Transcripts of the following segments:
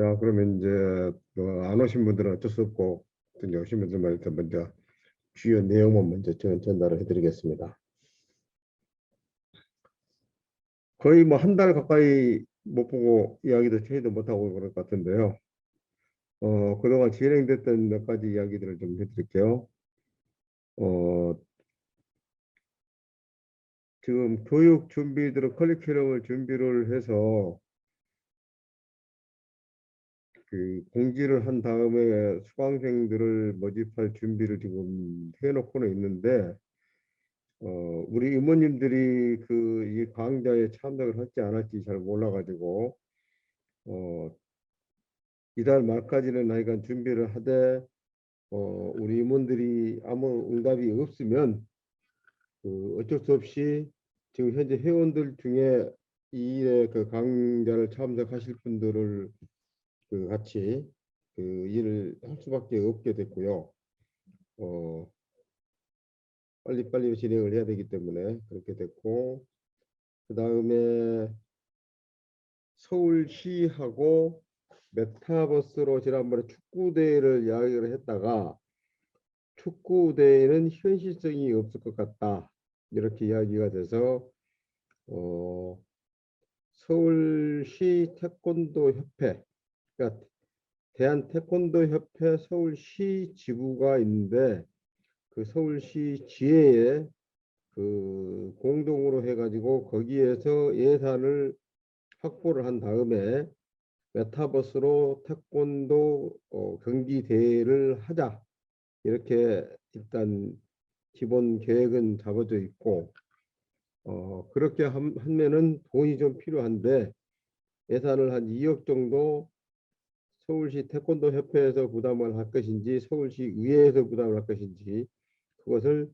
자, 그러면 이제 안 오신 분들은 어쩔 수 없고 이제 오신 분들만 일단 먼저 주요 내용만 먼저 전달을 해드리겠습니다. 거의 뭐 한 달 가까이 못 보고 이야기도 저희도 못 하고 그럴 것 같은데요. 그동안 진행됐던 몇 가지 이야기들을 좀 해드릴게요. 어, 지금 교육 준비들은 커리큘럼을 준비를 해서 그 공지를 한 다음에 수강생들을 모집할 준비를 지금 해놓고는 있는데 우리 이모님들이 그 이 강좌에 참석을 할지 안 할지 잘 몰라가지고 어, 이달 말까지는 하여간 준비를 하되 우리 임원들이 아무 응답이 없으면 그 어쩔 수 없이 지금 현재 회원들 중에 이 일에 그 강좌를 참석하실 분들을 그 같이 그 일을 할 수밖에 없게 됐고요. 어, 빨리빨리 진행을 해야 되기 때문에 그렇게 됐고, 그 다음에 서울시하고 메타버스로 지난번에 축구대회를 이야기를 했다가 축구대회는 현실성이 없을 것 같다 이렇게 이야기가 돼서 서울시 태권도 협회, 그러니까 대한 태권도 협회 서울시 지부가 있는데 그 서울시 지회에 그 공동으로 해가지고 거기에서 예산을 확보를 한 다음에 메타버스로 태권도 경기 대회를 하자 이렇게 일단 기본 계획은 잡아져 있고 그렇게 하면은 돈이 좀 필요한데 예산을 한 2억 정도 서울시 태권도 협회에서 부담을 할 것인지 서울시 의회에서 부담을 할 것인지 그것을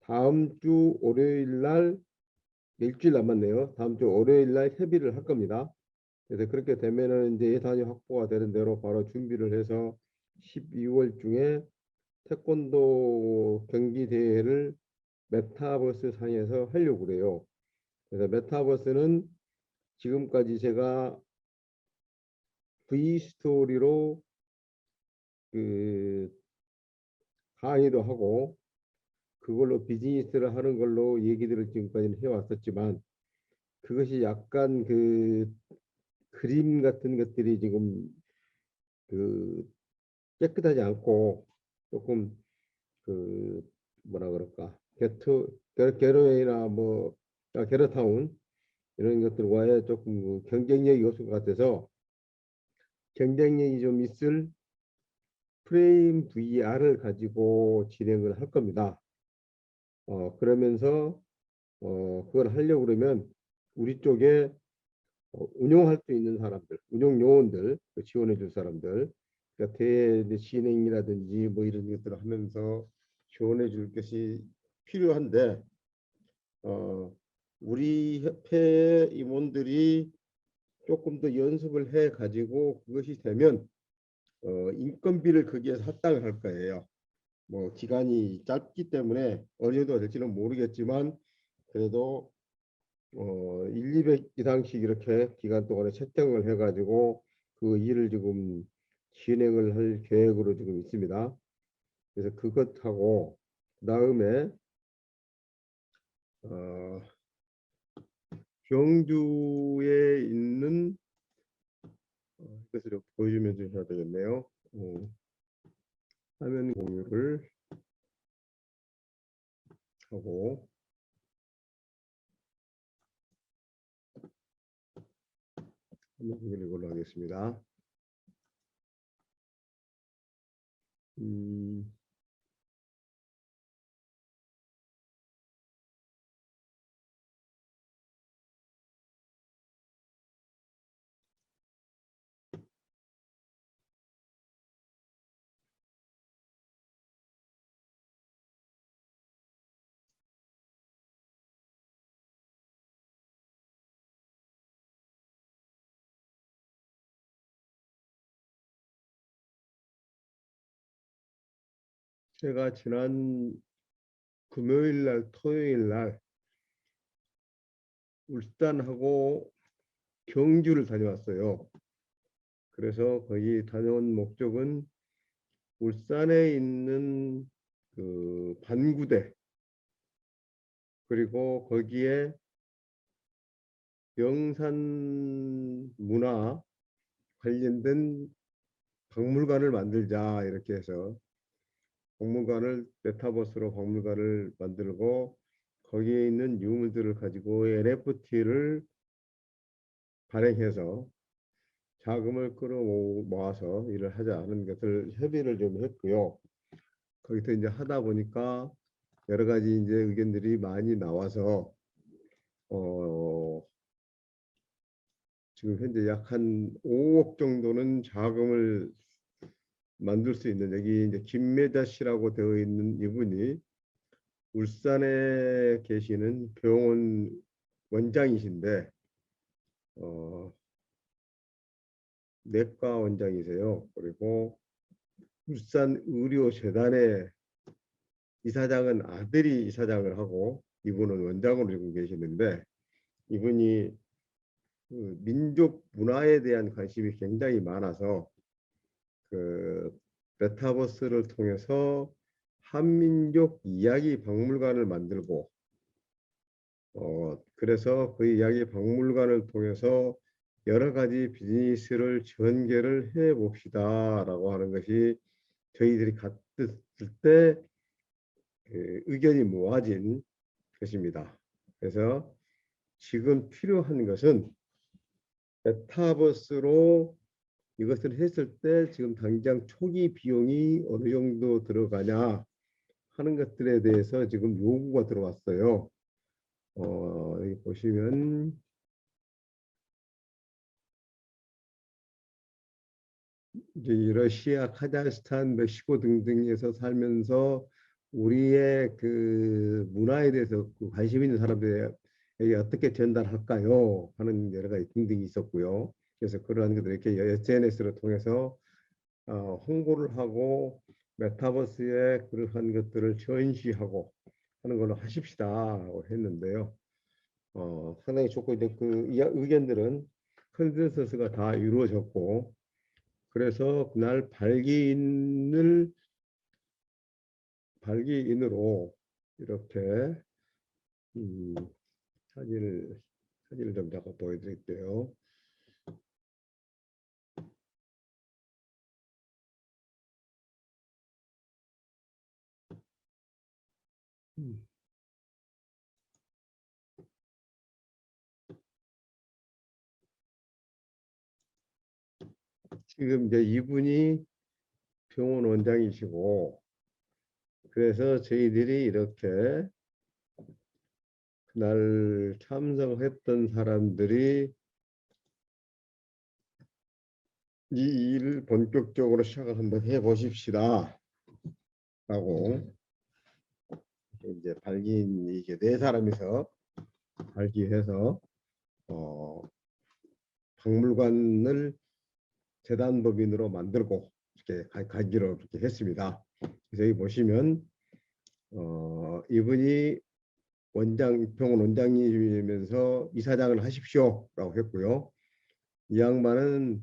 다음 주 월요일 날 일주일 남았네요. 다음 주 월요일 날 협의를 할 겁니다. 그래서 그렇게 되면은 이제 예산이 확보가 되는 대로 바로 준비를 해서 12월 중에 태권도 경기 대회를 메타버스 상에서 하려고 그래요. 그래서 메타버스는 지금까지 제가 V 스토리로 그 강의도 하고 그걸로 비즈니스를 하는 걸로 얘기들을 지금까지는 해왔었지만 그것이 약간 그 그림 같은 것들이 지금 그 깨끗하지 않고 조금 그 뭐라 그럴까 게러웨이나 뭐 게러타운 이런 것들과의 조금 그 경쟁력이 없을 것 같아서 경쟁력이 좀 있을 프레임 VR을 가지고 진행을 할 겁니다. 그러면서 그걸 하려고 그러면 우리 쪽에 운영할 수 있는 사람들, 운영 요원들, 지원해 줄 사람들, 그러니까 대회 진행이라든지 뭐 이런 것들을 하면서 지원해 줄 것이 필요한데 우리 협회 임원들이 조금 더 연습을 해 가지고 그것이 되면 인건비를 거기에서 할당을 할 거예요. 뭐 기간이 짧기 때문에 어느 정도 될지는 모르겠지만 그래도 1, 200 이상씩 이렇게 기간 동안에 채택을 해가지고 그 일을 지금 진행을 할 계획으로 지금 있습니다. 그래서 그것하고 그다음에 어, 경주에 있는 이것을 보여주면 좀 해야 되겠네요. 화면 공유를 하고 화면 공유를 이걸로 하겠습니다. 음, 제가 지난 금요일 날, 토요일 날 울산하고 경주를 다녀왔어요. 그래서 거기 다녀온 목적은 울산에 있는 그 반구대 그리고 거기에 영산 문화 관련된 박물관을 만들자 이렇게 해서 박물관을 메타버스로 박물관을 만들고 거기에 있는 유물들을 가지고 NFT를 발행해서 자금을 끌어모아서 일을 하자 하는 것을 협의를 좀 했고요. 거기서 이제 하다 보니까 여러 가지 이제 의견들이 많이 나와서 어, 지금 현재 약 한 5억 정도는 자금을 만들 수 있는 여기 이제 김매자 씨라고 되어 있는 이분이 울산에 계시는 병원 원장이신데 어, 내과 원장이세요. 그리고 울산 의료재단의 이사장은 아들이 이사장을 하고 이분은 원장으로 지금 계시는데 이분이 그 민족 문화에 대한 관심이 굉장히 많아서 그 메타버스를 통해서 한민족 이야기 박물관을 만들고 그래서 그 이야기 박물관을 통해서 여러 가지 비즈니스를 전개를 해 봅시다라고 하는 것이 저희들이 갔을 때 의견이 모아진 것입니다. 그래서 지금 필요한 것은 메타버스로 이것을 했을 때 지금 당장 초기 비용이 어느 정도 들어가냐 하는 것들에 대해서 지금 요구가 들어왔어요. 여기 보시면 이제 러시아, 카자흐스탄, 멕시코 등등에서 살면서 우리의 그 문화에 대해서 그 관심 있는 사람들에게 어떻게 전달할까요? 하는 여러 가지 등등이 있었고요. 그래서 그러한 것들 이렇게 SNS를 통해서 홍보를 하고 메타버스에 그러한 것들을 전시하고 하는 걸로 하십시다라고 했는데요. 상당히 좋고 이제 그 의견들은 컨센서스가 다 이루어졌고 그래서 그날 발기인으로 이렇게 음, 사진을 사진을 좀 잠깐 보여드릴게요. 음, 지금 이제 이분이 병원 원장이시고 그래서 저희들이 이렇게 그날 참석했던 사람들이 이 일을 본격적으로 시작을 한번 해보십시다 라고 이제 발기인 이게 네 사람이서 발기해서 어, 박물관을 재단법인으로 만들고 이렇게 가기로 그렇게 했습니다. 그래서 여기 보시면 이분이 병원 원장님이면서 이사장을 하십시오라고 했고요. 이 양반은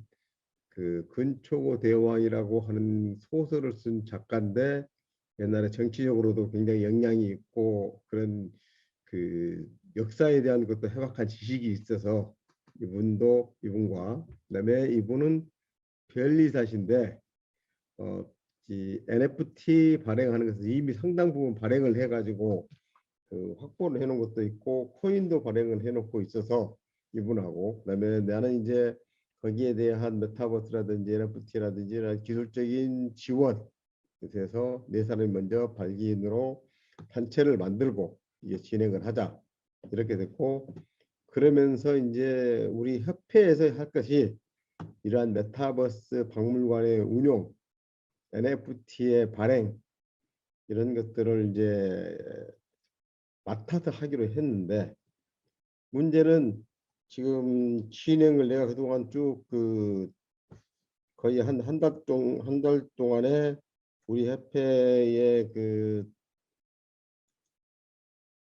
그 근초고 대왕이라고 하는 소설을 쓴 작가인데 옛날에 정치적으로도 굉장히 영향이 있고 그런 그 역사에 대한 것도 해박한 지식이 있어서 이분과 그다음에 이분은 변리사신데 이 NFT 발행하는 것을 이미 상당 부분 발행을 해가지고 그 확보를 해놓은 것도 있고 코인도 발행을 해놓고 있어서 이분하고 그다음에 나는 이제 거기에 대한 메타버스라든지 NFT라든지 이런 기술적인 지원 그래서 네 사람이 먼저 발기인으로 단체를 만들고 이게 진행을 하자 이렇게 됐고 그러면서 이제 우리 협회에서 할 것이 이러한 메타버스 박물관의 운용, NFT의 발행 이런 것들을 이제 맡아서 하기로 했는데 문제는 지금 진행을 내가 그동안 쭉 그 거의 한 달 동안에 우리 협회의 그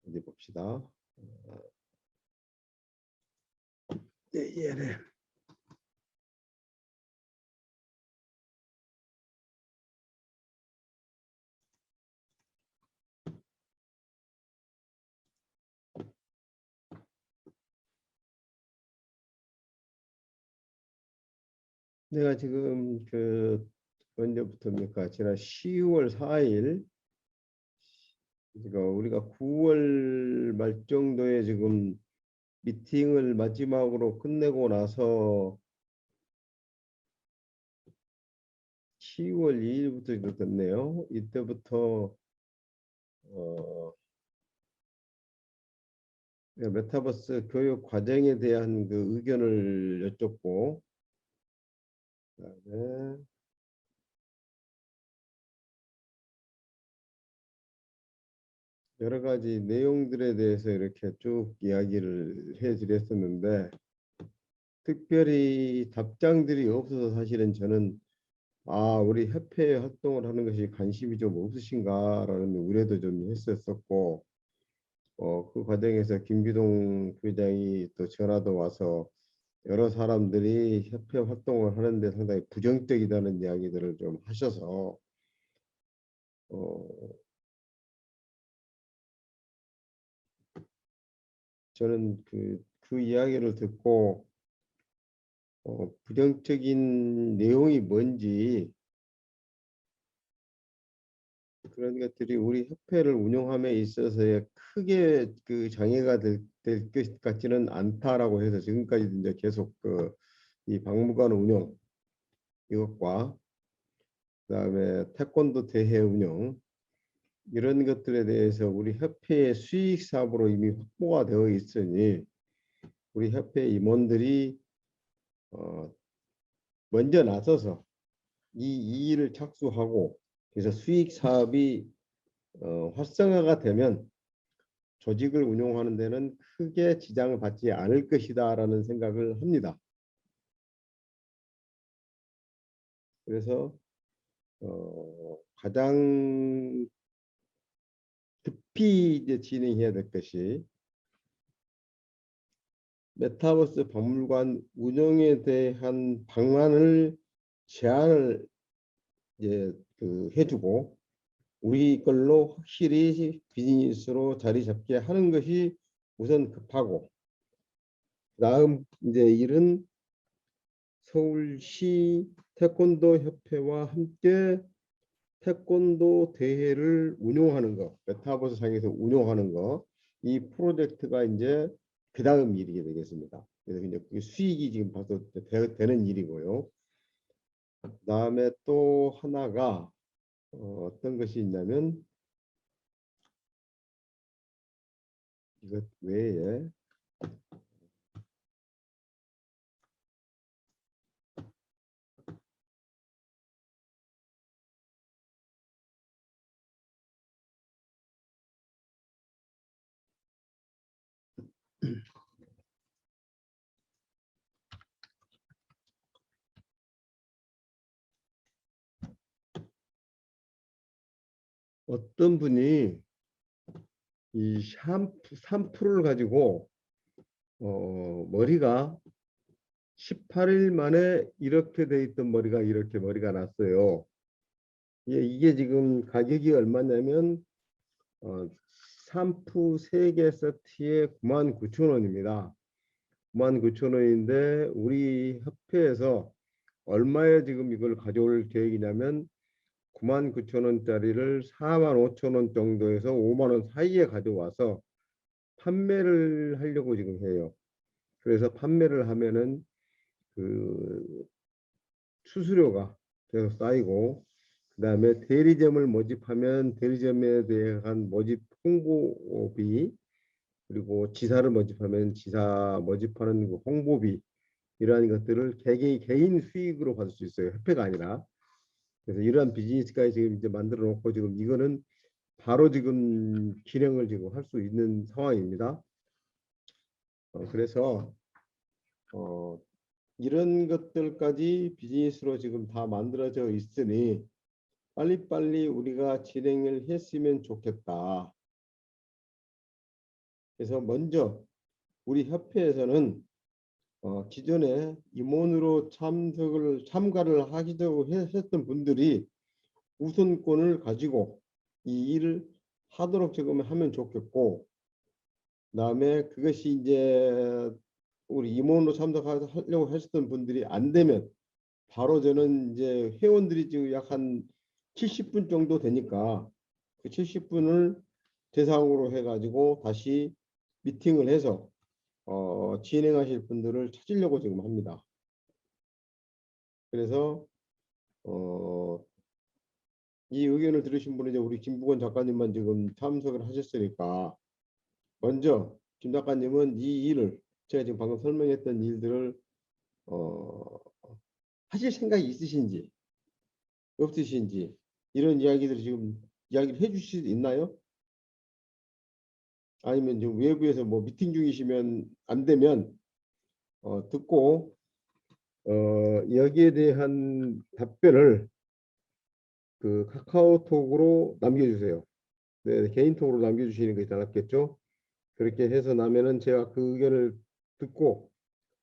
어디 봅시다. 예, 예, 네. 내가 지금 그 언제부터입니까? 지난 12월 4일, 그러니까 우리가 9월 말 정도에 지금 미팅을 마지막으로 끝내고 나서 10월 2일부터 이렇게 됐네요. 이때부터 어, 메타버스 교육 과정에 대한 그 의견을 여쭙고, 그다음에 여러 가지 내용들에 대해서 이렇게 쭉 이야기를 해드렸었는데, 특별히 답장들이 없어서 사실은 저는 우리 협회 활동을 하는 것이 관심이 좀 없으신가라는 우려도 좀 했었었고, 그 과정에서 김기동 부회장이 또 전화도 와서 여러 사람들이 협회 활동을 하는데 상당히 부정적이다는 이야기들을 좀 하셔서, 어, 저는 그 이야기를 듣고 부정적인 내용이 뭔지, 그런 것들이 우리 협회를 운영함에 있어서의 크게 그 장애가 될 것 같지는 않다라고 해서 지금까지 이제 계속 이 박물관 운영 이것과 그다음에 태권도 대회 운영 이런 것들에 대해서 우리 협회의 수익 사업으로 이미 확보가 되어 있으니 우리 협회 임원들이 어, 먼저 나서서 이 일을 착수하고, 그래서 수익 사업이 활성화가 되면 조직을 운영하는 데는 크게 지장을 받지 않을 것이다라는 생각을 합니다. 그래서 가장 급히 이제 진행해야 될 것이 메타버스 박물관 운영에 대한 방안을 제안을 이제 해주고, 우리 걸로 확실히 비즈니스로 자리 잡게 하는 것이 우선 급하고, 다음 이제 일은 서울시 태권도 협회와 함께 태권도 대회를 운영하는 거, 메타버스 상에서 운영하는 거, 이 프로젝트가 이제 그 다음 일이 되겠습니다. 그래서 이제 그게 수익이 지금 벌써 되는 일이고요. 그다음에 또 하나가 어떤 것이 있냐면, 이것 외에 어떤 분이 이 샴푸를 가지고 머리가 18일 만에 이렇게 돼 있던 머리가 이렇게 머리가 났어요. 이게 지금 가격이 얼마냐면 샴푸 3개 세트에 99,000원입니다. 99,000원인데 우리 협회에서 얼마에 지금 이걸 가져올 계획이냐면 99,000원짜리를 45,000원 정도에서 5만 원 사이에 가져와서 판매를 하려고 지금 해요. 그래서 판매를 하면은 그 수수료가 계속 쌓이고, 그다음에 대리점을 모집하면 대리점에 대한 모집 홍보비, 그리고 지사를 모집하면 지사 모집하는 그 홍보비, 이러한 것들을 개인 수익으로 받을 수 있어요. 협회가 아니라. 그래서 이러한 비즈니스까지 지금 이제 만들어 놓고 지금 이거는 바로 지금 기능을 지금 할 수 있는 상황입니다. 그래서 어, 이런 것들까지 비즈니스로 지금 다 만들어져 있으니 빨리빨리 우리가 진행을 했으면 좋겠다. 그래서 먼저 우리 협회에서는 기존에 임원으로 참가를 하기도 했던 분들이 우선권을 가지고 이 일을 하도록 지금 하면 좋겠고, 그다음에 그것이 이제 우리 임원으로 참석하려고 하셨던 분들이 안 되면 바로 저는 이제 회원들이 지금 약 한 70분 정도 되니까 그 70분을 대상으로 해가지고 다시 미팅을 해서 진행하실 분들을 찾으려고 지금 합니다. 그래서 이 의견을 들으신 분은 이제 우리 김부건 작가님만 지금 참석을 하셨으니까 먼저 김 작가님은 이 일을 제가 지금 방금 설명했던 일들을 하실 생각이 있으신지 없으신지 이런 이야기들을 지금 이야기를 해주실 수 있나요? 아니면 지금 외부에서 뭐 미팅 중이시면 안 되면 듣고 여기에 대한 답변을 그 카카오톡으로 남겨주세요. 네, 개인톡으로 남겨주시는 것이 더 낫겠죠? 그렇게 해서 나면은 제가 그 의견을 듣고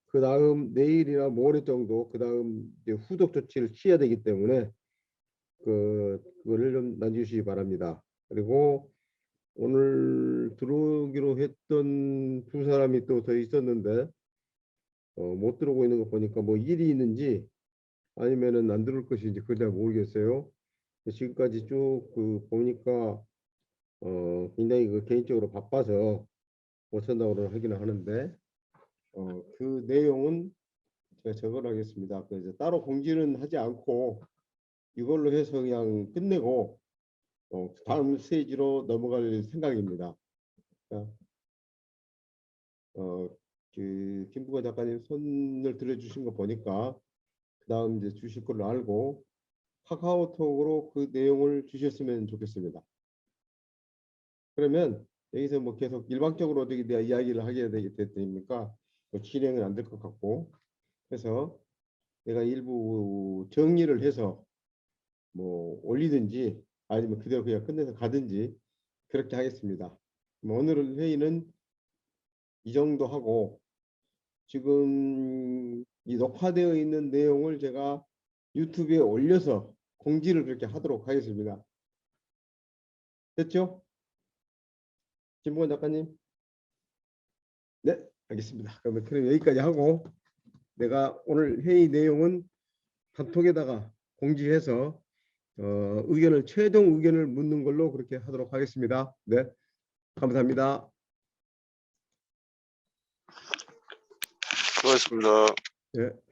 그 다음 내일이나 모레 정도 그 다음 후속 조치를 취해야 되기 때문에 그거를 좀 남겨주시기 바랍니다. 그리고 오늘 들어오기로 했던 두 사람이 또 더 있었는데 못 들어오고 있는 거 보니까 뭐 일이 있는지 아니면은 안 들어올 것인지 그걸 잘 모르겠어요. 지금까지 쭉 그 보니까 굉장히 그 개인적으로 바빠서 못 한다고 하기는 하는데 그 내용은 제가 적어하겠습니다. 그래서 따로 공지는 하지 않고 이걸로 해서 그냥 끝내고 다음 스테이지로 넘어갈 생각입니다. 그 김부건 작가님 손을 들어주신 거 보니까 그 다음 이제 주실 걸로 알고 카카오톡으로 그 내용을 주셨으면 좋겠습니다. 그러면 여기서 뭐 계속 일방적으로 어떻게 내가 이야기를 하게 되니까 뭐 진행은 안 될 것 같고 그래서 내가 일부 정리를 해서 뭐 올리든지 아니면 그대로 그냥 끝내서 가든지 그렇게 하겠습니다. 오늘 회의는 이 정도 하고 지금 이 녹화되어 있는 내용을 제가 유튜브에 올려서 공지를 그렇게 하도록 하겠습니다. 됐죠? 김부건 작가님? 네, 알겠습니다. 그럼 여기까지 하고 내가 오늘 회의 내용은 단톡에다가 공지해서 최종 의견을 묻는 걸로 그렇게 하도록 하겠습니다. 네, 감사합니다. 수고하셨습니다. 네.